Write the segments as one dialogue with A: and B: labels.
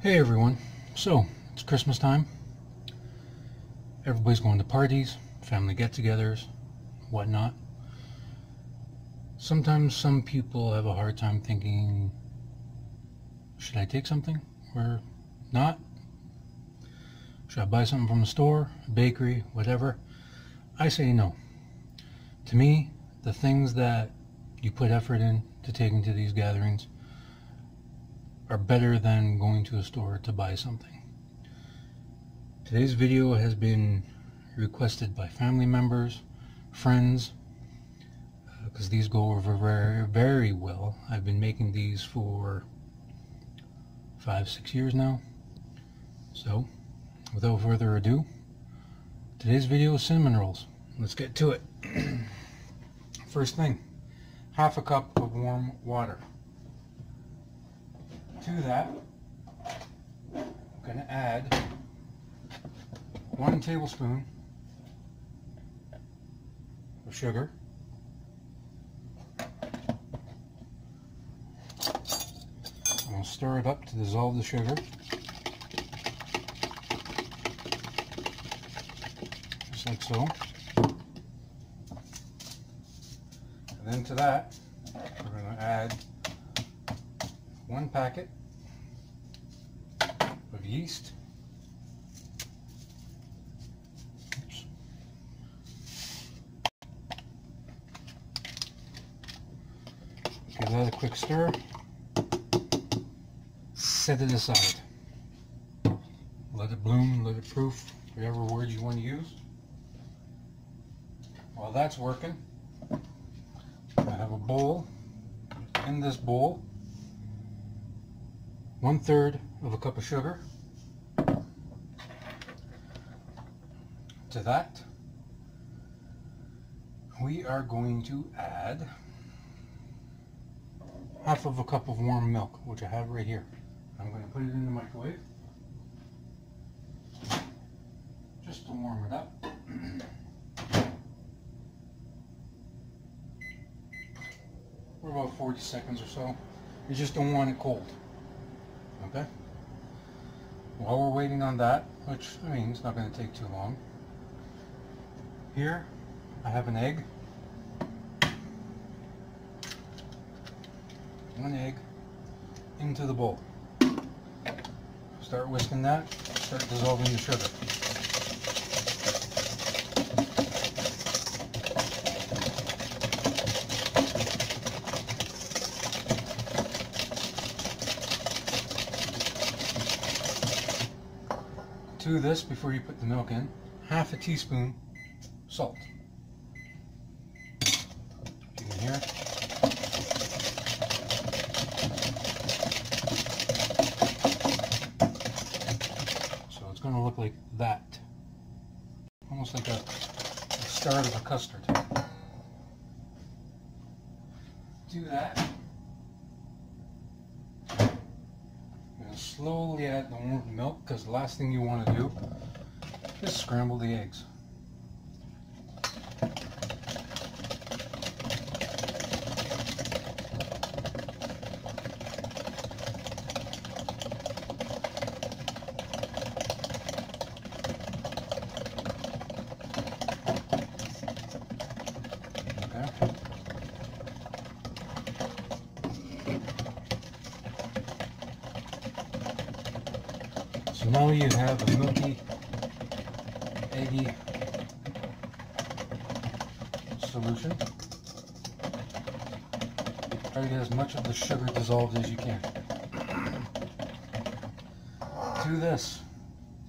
A: Hey everyone, so it's Christmas time. Everybody's going to parties, family get-togethers, whatnot. Sometimes some people have a hard time thinking, should I take something or not? Should I buy something from a store, a bakery, whatever? I say no. To me, the things that you put effort in to taking to these gatherings are better than going to a store to buy something. Today's video has been requested by family members, friends, because these go over very, very well. I've been making these for 5-6 years now. So, without further ado, today's video is cinnamon rolls. Let's get to it. First thing, half a cup of warm water. To that, I'm going to add 1 tablespoon of sugar, I'm going to stir it up to dissolve the sugar, just like so. And then to that, we're going to add 1 packet of yeast. Oops. Give that a quick stir. Set it aside. Let it bloom, let it proof, whatever word you want to use. While that's working, I have a bowl. In this bowl, 1/3 of a cup of sugar. To that, we are going to add half of a cup of warm milk, which I have right here. I'm going to put it in the microwave just to warm it up. For about 40 seconds or so. You just don't want it cold. Okay? While we're waiting on that, which, I mean, it's not going to take too long. Here, I have an egg. 1 egg into the bowl. Start whisking that, start dissolving the sugar. To this, before you put the milk in, half a teaspoon salt. You can hear it. So it's going to look like that. Almost like a start of a custard. Do that. Slowly add the warm milk, because the last thing you want to do is scramble the eggs. Okay. So now you have a milky, eggy solution. Try to get as much of the sugar dissolved as you can. To this,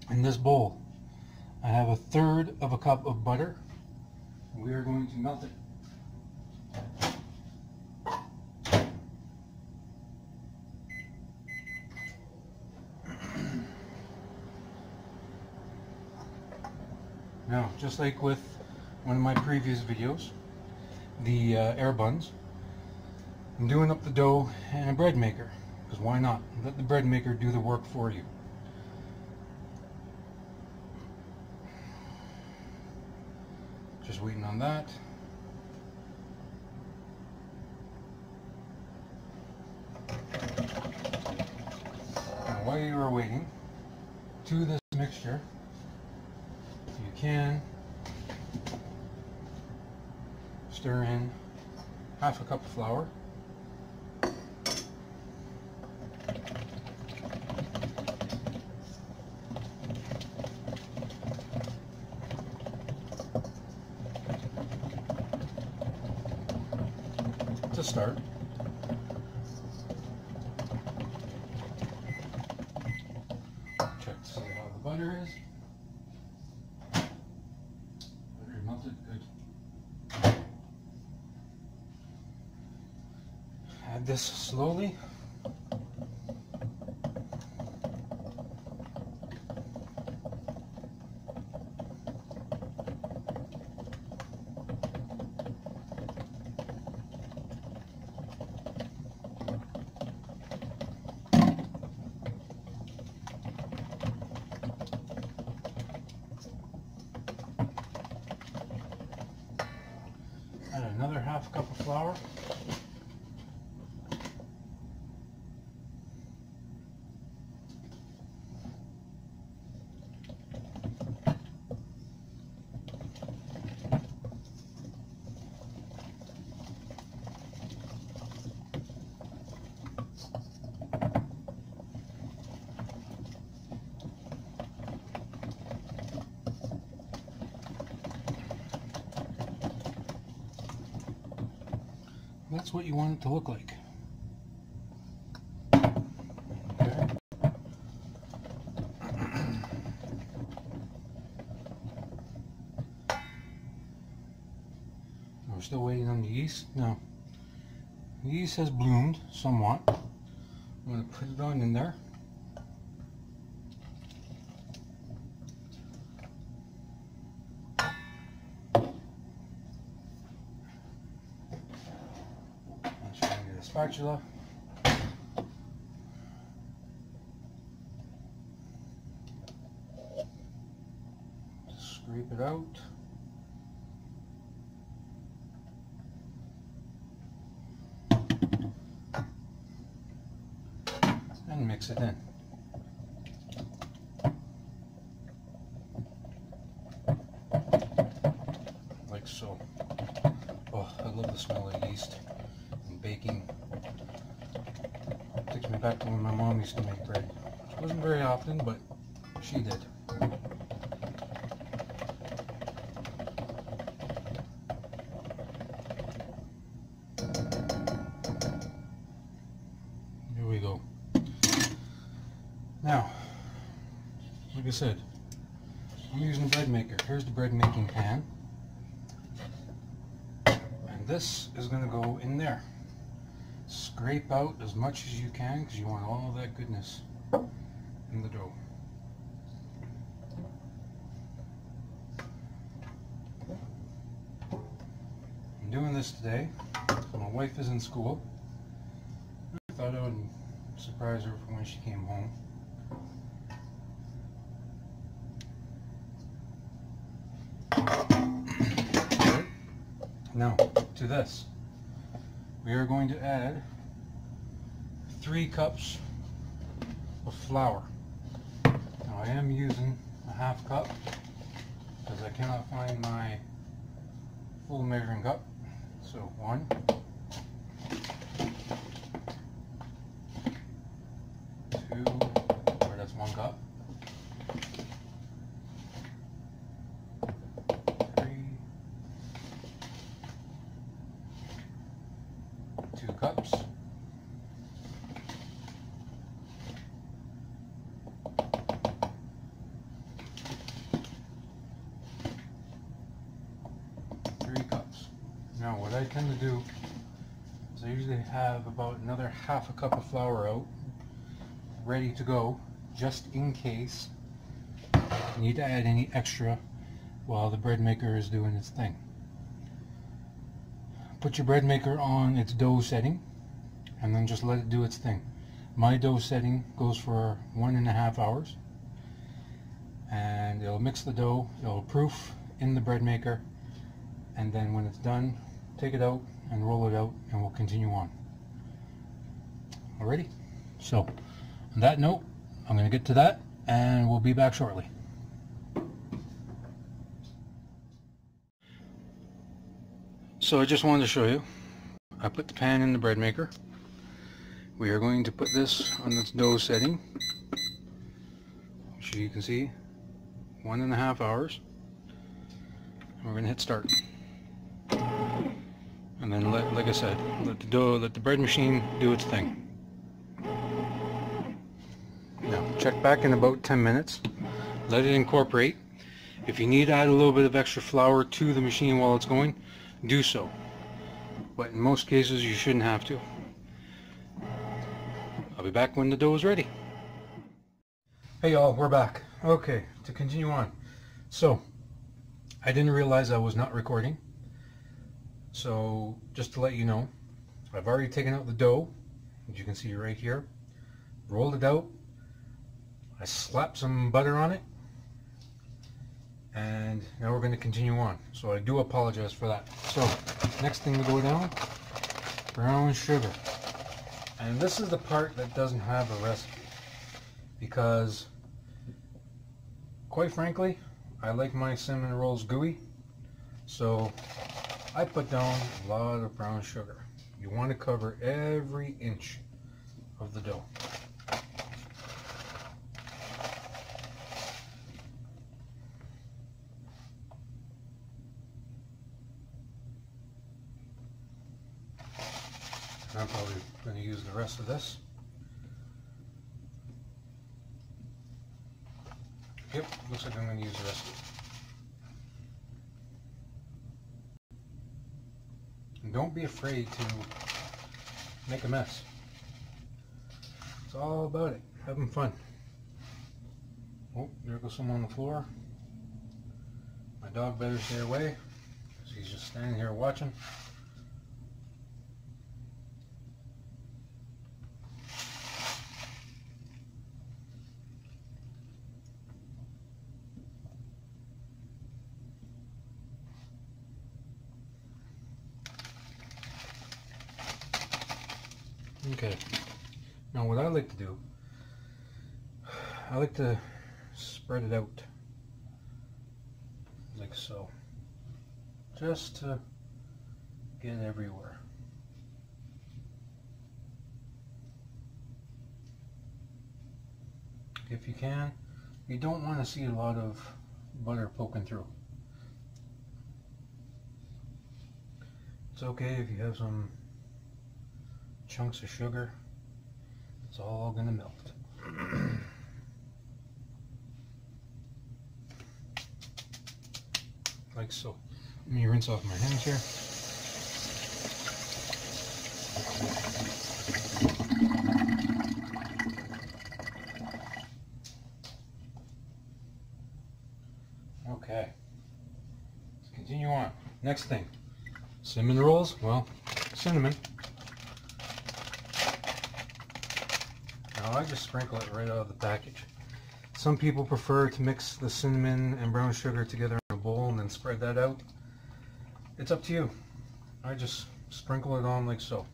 A: in this bowl, I have 1/3 of a cup of butter. We are going to melt it. Now, just like with one of my previous videos, the air buns, I'm doing up the dough in a bread maker, because why not? Let the bread maker do the work for you. Just waiting on that. while you are waiting, to this mixture, you can stir in half a cup of flour, to start. Check to see how the butter is. Butter melted, good. Add this slowly. Add another half cup of flour. That's what you want it to look like. Okay. We're still waiting on the yeast. Now, the yeast has bloomed somewhat. I'm going to put it on in there. Spatula. Just scrape it out. And mix it in. Like so. Oh, I love the smell of yeast and baking. Takes me back to when my mom used to make bread. It wasn't very often, but she did. Here we go. Now, like I said, I'm using a bread maker. Here's the bread making pan. And this is going to go in there. Scrape out as much as you can because you want all of that goodness in the dough. I'm doing this today because my wife is in school. I thought I would surprise her for when she came home. Now, to this, we are going to add 3 cups of flour. Now I am using a half cup because I cannot find my full measuring cup. So 1, 2, or that's 1 cup. 2 cups. 3 cups. Now what I tend to do is I usually have about another half a cup of flour out ready to go just in case you need to add any extra while the bread maker is doing its thing. Put your bread maker on its dough setting and then just let it do its thing. My dough setting goes for 1.5 hours and it'll mix the dough, it'll proof in the bread maker, and then when it's done, take it out and roll it out and we'll continue on. Alrighty? So, on that note, I'm going to get to that and we'll be back shortly. So I just wanted to show you, I put the pan in the bread maker. We are going to put this on its dough setting, which you can see 1.5 hours. And we're going to hit start. And then like I said, let the bread machine do its thing. Now check back in about 10 minutes. Let it incorporate. If you need to add a little bit of extra flour to the machine while it's going, do so. But in most cases you shouldn't have to. I'll be back when the dough is ready. Hey y'all, we're back. Okay, to continue on. So, I didn't realize I was not recording. So, just to let you know, I've already taken out the dough, as you can see right here. Rolled it out. I slapped some butter on it. And now we're going to continue on. So I do apologize for that. So, next thing to go down, brown sugar. And this is the part that doesn't have a recipe. Because, quite frankly, I like my cinnamon rolls gooey. So, I put down a lot of brown sugar. You want to cover every inch of the dough. I'm probably going to use the rest of this. Yep, looks like I'm going to use the rest of it. And don't be afraid to make a mess. It's all about it, having fun. Oh, there goes some on the floor. My dog better stay away, because he's just standing here watching. Okay, now what I like to do, I like to spread it out like so, just to get everywhere. If you can, you don't want to see a lot of butter poking through. It's okay if you have some chunks of sugar, it's all gonna melt. Like so. Let me rinse off my hands here. Okay, let's continue on. Next thing, cinnamon rolls. Well, cinnamon. Now I just sprinkle it right out of the package. Some people prefer to mix the cinnamon and brown sugar together in a bowl and then spread that out. It's up to you. I just sprinkle it on like so.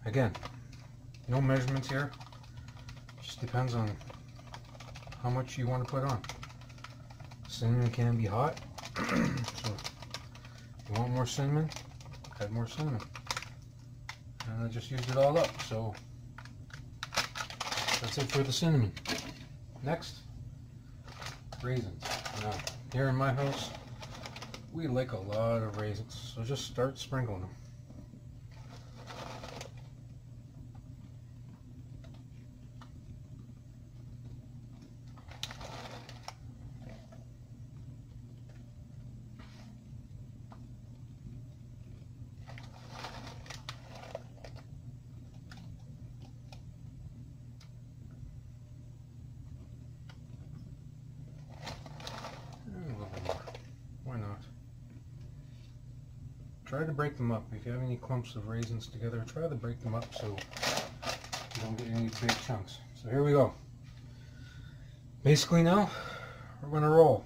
A: Again, no measurements here. Just depends on how much you want to put on. Cinnamon can be hot, so if you want more cinnamon, add more cinnamon. And I just used it all up, so that's it for the cinnamon. Next, raisins. Now, here in my house, we like a lot of raisins, so just start sprinkling them. Try to break them up. If you have any clumps of raisins together, try to break them up so you don't get any big chunks. So here we go. Basically now, we're going to roll.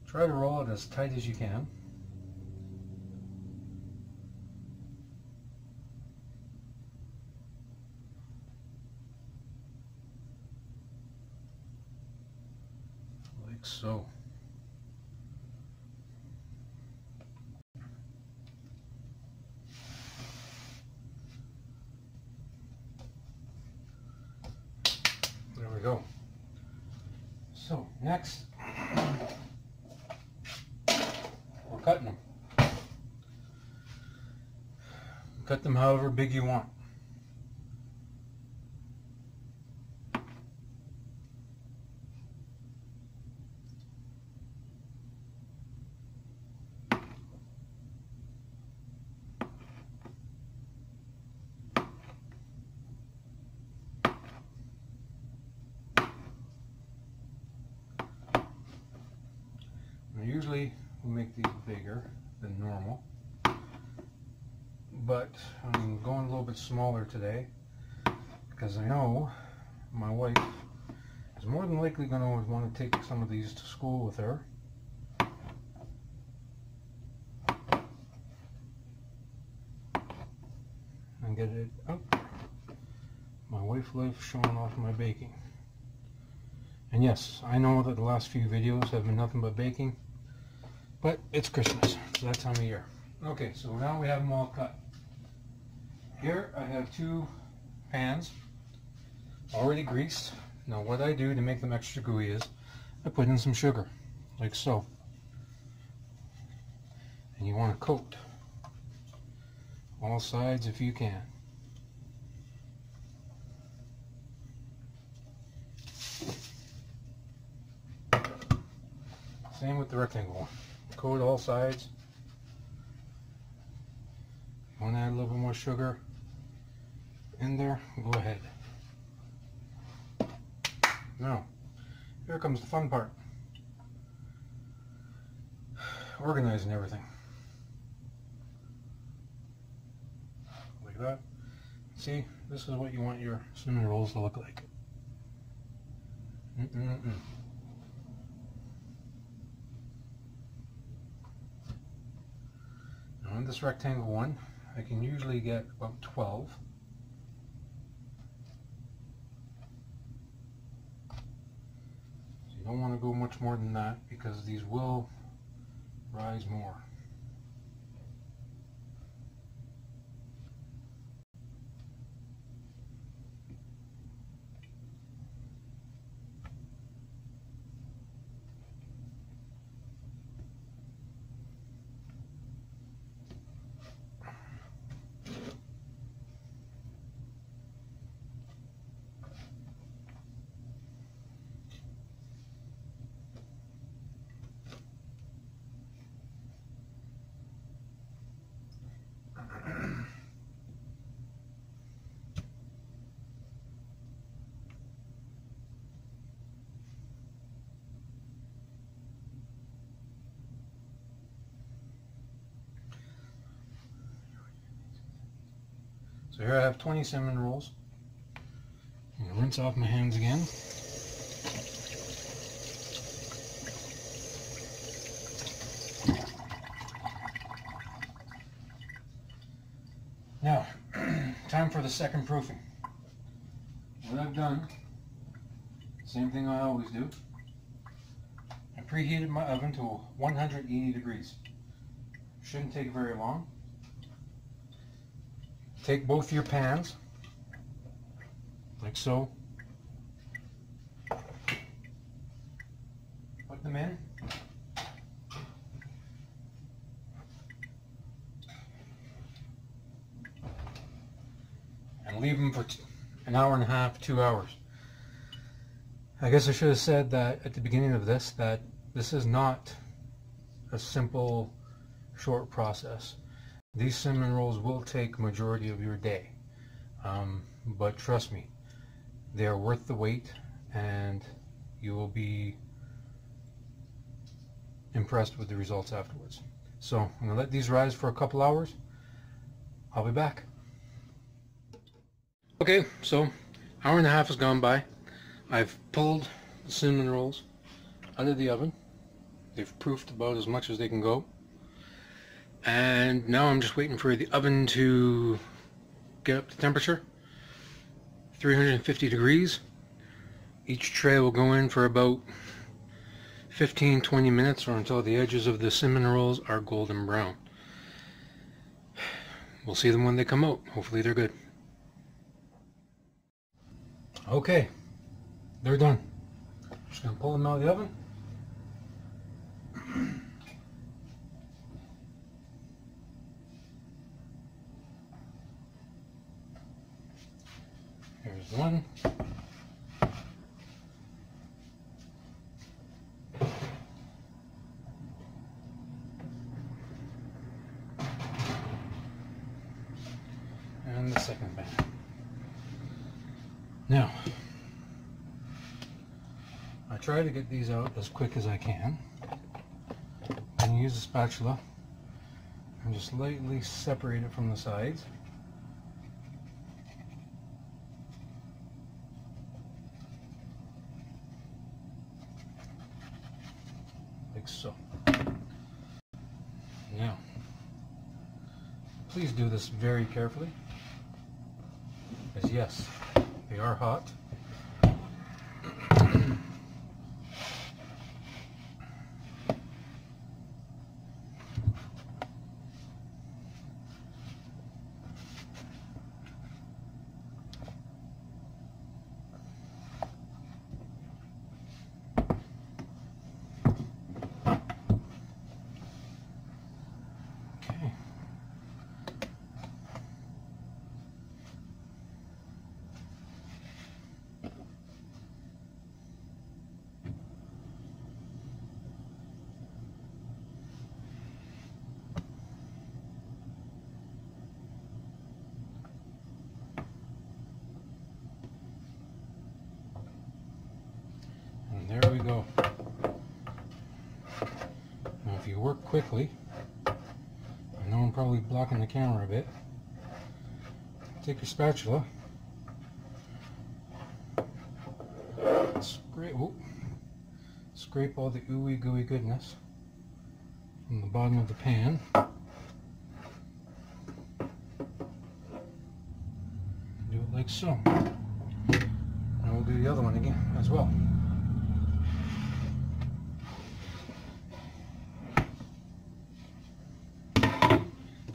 A: Try to roll it as tight as you can. Like so. There we go. So next, we're cutting them. Cut them however big you want. Usually we make these bigger than normal, but I'm going a little bit smaller today because I know my wife is more than likely going to want to take some of these to school with her. And get it up. My wife lives showing off my baking. And yes, I know that the last few videos have been nothing but baking. But it's Christmas, so that time of year. Okay, so now we have them all cut. Here I have 2 pans already greased. Now what I do to make them extra gooey is I put in some sugar, like so. And you want to coat all sides if you can. Same with the rectangle one. Coat all sides. Want to add a little bit more sugar in there? Go ahead. Now, here comes the fun part. Organizing everything. Like that. See, this is what you want your cinnamon rolls to look like. On this rectangle one, I can usually get about 12. So you don't want to go much more than that because these will rise more. So here I have 20 cinnamon rolls. I'm going to rinse off my hands again. Now, time for the second proofing. What I've done, same thing I always do. I preheated my oven to 180 degrees. Shouldn't take very long. Take both your pans, like so. Put them in. And leave them for an hour and a half, 2 hours. I guess I should have said that at the beginning of this, that this is not a simple, short process. These cinnamon rolls will take majority of your day, but trust me, they are worth the wait, and you will be impressed with the results afterwards. So I'm going to let these rise for a couple hours. I'll be back. Okay, so hour and a half has gone by. I've pulled the cinnamon rolls out of the oven. They've proofed about as much as they can go. And now I'm just waiting for the oven to get up to temperature. 350 degrees. Each tray will go in for about 15-20 minutes, or until the edges of the cinnamon rolls are golden brown. We'll see them when they come out. Hopefully they're good. Okay, they're done. Just gonna pull them out of the oven. Here's one. And the second bag. Now, I try to get these out as quick as I can. And use a spatula and just lightly separate it from the sides. Like so. Now, please do this very carefully, as yes, they are hot. There we go. Now if you work quickly, I know I'm probably blocking the camera a bit, take your spatula, scrape all the ooey gooey goodness from the bottom of the pan. Do it like so. And we'll do the other one again as well.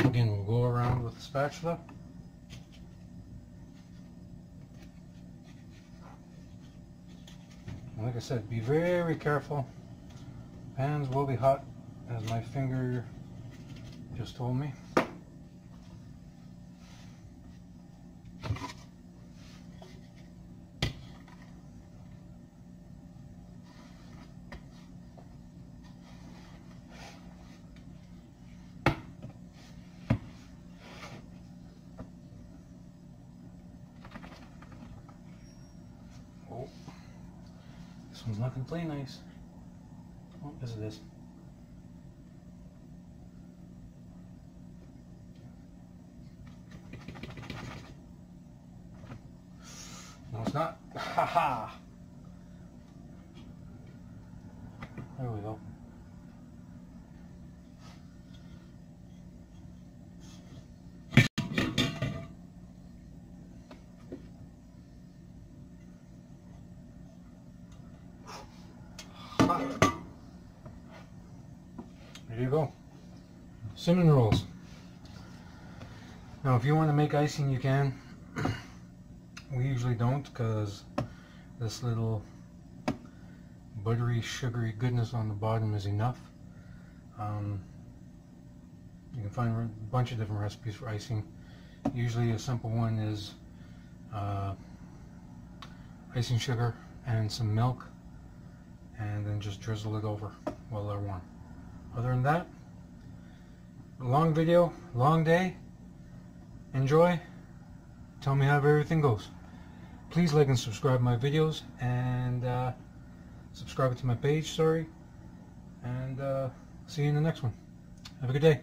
A: Again, we'll go around with the spatula. And like I said, be very careful. Pans will be hot, as my finger just told me. This one's not going to play nice. Oh, yes it is. No, it's not. Ha ha! There we go. There you go. Cinnamon rolls. Now if you want to make icing, you can. We usually don't, because this little buttery, sugary goodness on the bottom is enough. You can find a bunch of different recipes for icing. Usually a simple one is icing sugar and some milk, and then just drizzle it over while they're warm. Other than that, long video, long day. Enjoy. Tell me how everything goes. Please like and subscribe my videos, and subscribe to my page, and see you in the next one. Have a good day.